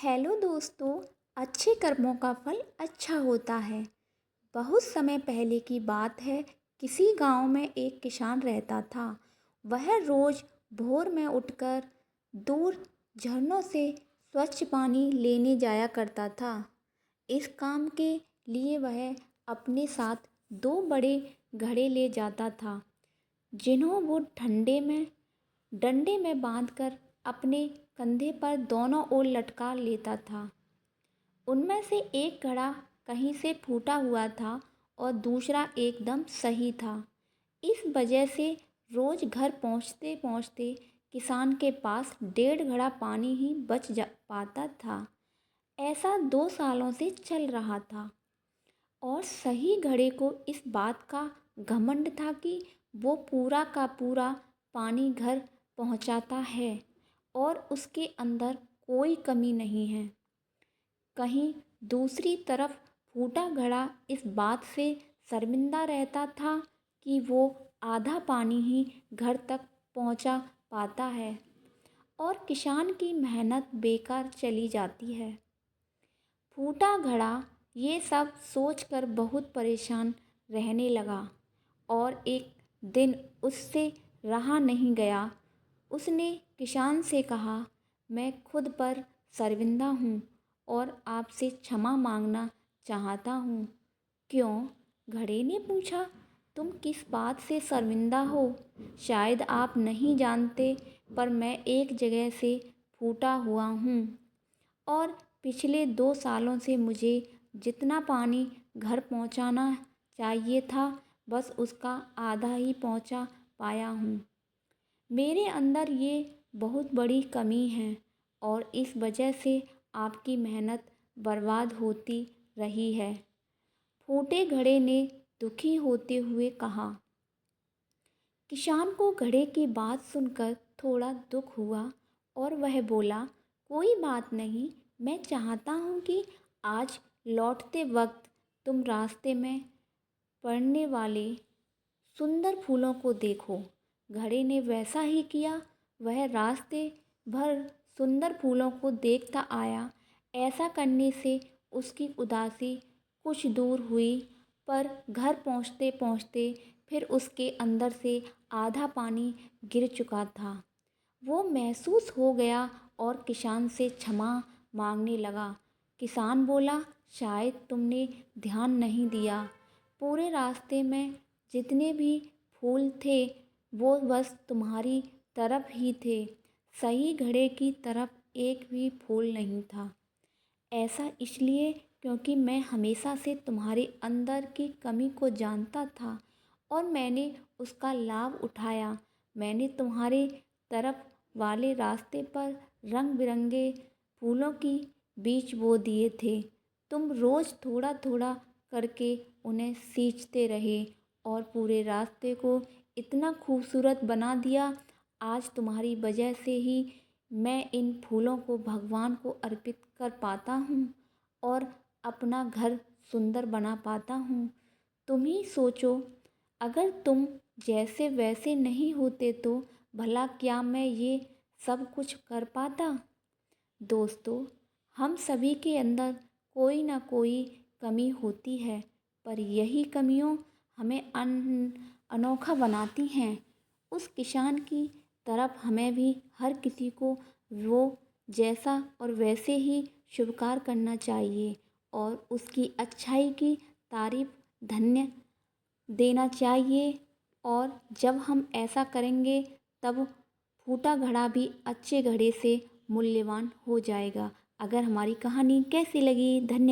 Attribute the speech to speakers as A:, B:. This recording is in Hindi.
A: हेलो दोस्तों। अच्छे कर्मों का फल अच्छा होता है। बहुत समय पहले की बात है। किसी गांव में एक किसान रहता था। वह रोज भोर में उठकर दूर झरनों से स्वच्छ पानी लेने जाया करता था। इस काम के लिए वह अपने साथ दो बड़े घड़े ले जाता था, जिन्हों वो डंडे में बांधकर अपने कंधे पर दोनों ओर लटका लेता था। उनमें से एक घड़ा कहीं से फूटा हुआ था और दूसरा एकदम सही था। इस वजह से रोज घर पहुँचते पहुँचते किसान के पास 1.5 घड़ा पानी ही बच जा पाता था। ऐसा 2 सालों से चल रहा था और सही घड़े को इस बात का घमंड था कि वो पूरा का पूरा पानी घर पहुंचाता है और उसके अंदर कोई कमी नहीं है। कहीं दूसरी तरफ फूटा घड़ा इस बात से शर्मिंदा रहता था कि वो आधा पानी ही घर तक पहुंचा पाता है और किसान की मेहनत बेकार चली जाती है। फूटा घड़ा ये सब सोचकर बहुत परेशान रहने लगा और एक दिन उससे रहा नहीं गया। उसने किसान से कहा, मैं खुद पर शर्मिंदा हूँ और आपसे क्षमा मांगना चाहता हूँ। क्यों? घड़े ने पूछा। तुम किस बात से शर्मिंदा हो? शायद आप नहीं जानते, पर मैं एक जगह से फूटा हुआ हूँ और पिछले 2 सालों से मुझे जितना पानी घर पहुंचाना चाहिए था, बस उसका आधा ही पहुंचा पाया हूँ। मेरे अंदर ये बहुत बड़ी कमी है और इस वजह से आपकी मेहनत बर्बाद होती रही है। फूटे घड़े ने दुखी होते हुए कहा। किसान को घड़े की बात सुनकर थोड़ा दुख हुआ और वह बोला, कोई बात नहीं, मैं चाहता हूँ कि आज लौटते वक्त तुम रास्ते में पड़ने वाले सुंदर फूलों को देखो। घड़े ने वैसा ही किया। वह रास्ते भर सुंदर फूलों को देखता आया। ऐसा करने से उसकी उदासी कुछ दूर हुई, पर घर पहुँचते पहुँचते फिर उसके अंदर से आधा पानी गिर चुका था। वो महसूस हो गया और किसान से क्षमा मांगने लगा। किसान बोला, शायद तुमने ध्यान नहीं दिया। पूरे रास्ते में जितने भी फूल थे वो बस तुम्हारी तरफ ही थे। सही घड़े की तरफ एक भी फूल नहीं था। ऐसा इसलिए क्योंकि मैं हमेशा से तुम्हारे अंदर की कमी को जानता था और मैंने उसका लाभ उठाया। मैंने तुम्हारे तरफ वाले रास्ते पर रंग बिरंगे फूलों की बीज बो दिए थे। तुम रोज़ थोड़ा थोड़ा करके उन्हें सींचते रहे और पूरे रास्ते को इतना खूबसूरत बना दिया। आज तुम्हारी वजह से ही मैं इन फूलों को भगवान को अर्पित कर पाता हूँ और अपना घर सुंदर बना पाता हूँ। तुम ही सोचो, अगर तुम जैसे वैसे नहीं होते तो भला क्या मैं ये सब कुछ कर पाता? दोस्तों, हम सभी के अंदर कोई ना कोई कमी होती है, पर यही कमियों हमें अनोखा बनाती हैं। उस किसान की तरफ हमें भी हर किसी को वो जैसा और वैसे ही स्वीकार करना चाहिए और उसकी अच्छाई की तारीफ धन्य देना चाहिए। और जब हम ऐसा करेंगे तब फूटा घड़ा भी अच्छे घड़े से मूल्यवान हो जाएगा। अगर हमारी कहानी कैसी लगी, धन्यवाद।